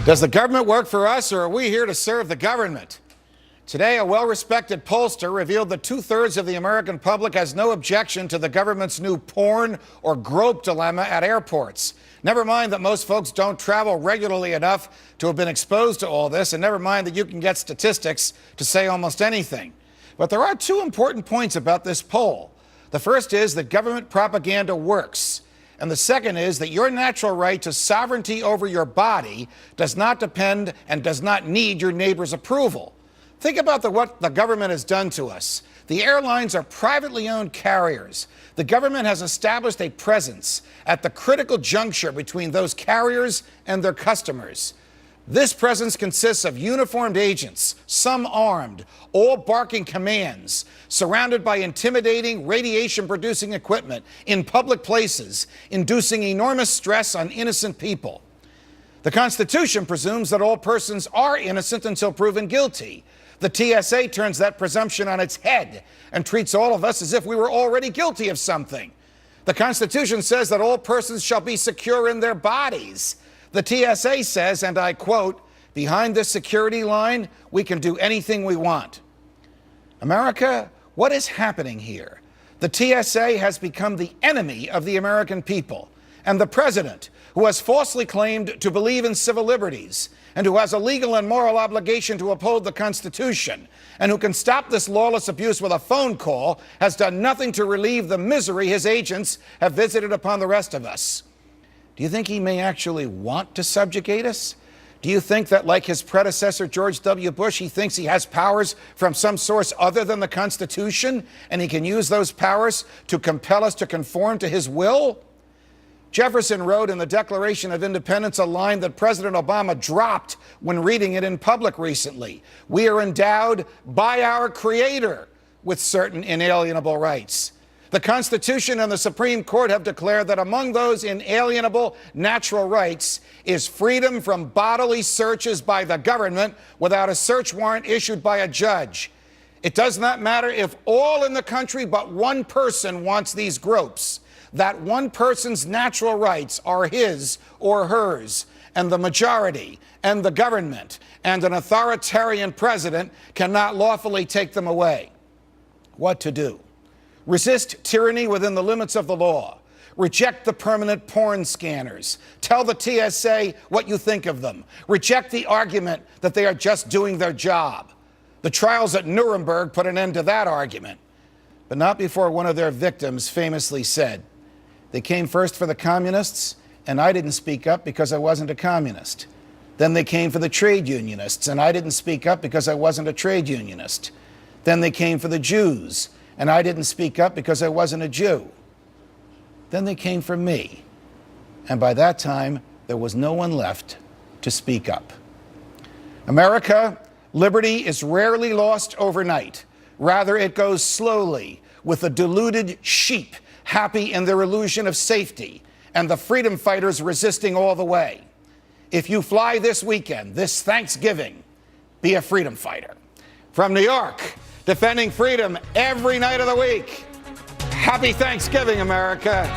Does the government work for us, or are we here to serve the government? Today, a well-respected pollster revealed that two-thirds of the American public has no objection to the government's new porn or grope dilemma at airports. Never mind that most folks don't travel regularly enough to have been exposed to all this, and never mind that you can get statistics to say almost anything. But there are two important points about this poll. The first is that government propaganda works. And the second is that your natural right to sovereignty over your body does not depend and does not need your neighbor's approval. Think about what the government has done to us. The airlines are privately owned carriers. The government has established a presence at the critical juncture between those carriers and their customers. This presence consists of uniformed agents, some armed, all barking commands, surrounded by intimidating radiation-producing equipment in public places, inducing enormous stress on innocent people. The Constitution presumes that all persons are innocent until proven guilty. The TSA turns that presumption on its head and treats all of us as if we were already guilty of something. The Constitution says that all persons shall be secure in their bodies. The TSA says, and I quote, "Behind this security line, we can do anything we want." America, what is happening here? The TSA has become the enemy of the American people. And the president, who has falsely claimed to believe in civil liberties, and who has a legal and moral obligation to uphold the Constitution, and who can stop this lawless abuse with a phone call, has done nothing to relieve the misery his agents have visited upon the rest of us. Do you think he may actually want to subjugate us? Do you think that, like his predecessor, George W. Bush, he thinks he has powers from some source other than the Constitution, and he can use those powers to compel us to conform to his will? Jefferson wrote in the Declaration of Independence a line that President Obama dropped when reading it in public recently. We are endowed by our Creator with certain inalienable rights. The Constitution and the Supreme Court have declared that among those inalienable natural rights is freedom from bodily searches by the government without a search warrant issued by a judge. It does not matter if all in the country but one person wants these gropes. That one person's natural rights are his or hers, and the majority and the government and an authoritarian president cannot lawfully take them away. What to do? Resist tyranny within the limits of the law. Reject the permanent porn scanners. Tell the TSA what you think of them. Reject the argument that they are just doing their job. The trials at Nuremberg put an end to that argument, but not before one of their victims famously said, "They came first for the communists, and I didn't speak up because I wasn't a communist. Then they came for the trade unionists, and I didn't speak up because I wasn't a trade unionist. Then they came for the Jews, and I didn't speak up because I wasn't a Jew. Then they came for me, and by that time, there was no one left to speak up." America, liberty is rarely lost overnight. Rather, it goes slowly with the deluded sheep happy in their illusion of safety and the freedom fighters resisting all the way. If you fly this weekend, this Thanksgiving, be a freedom fighter. From New York, defending freedom every night of the week. Happy Thanksgiving, America.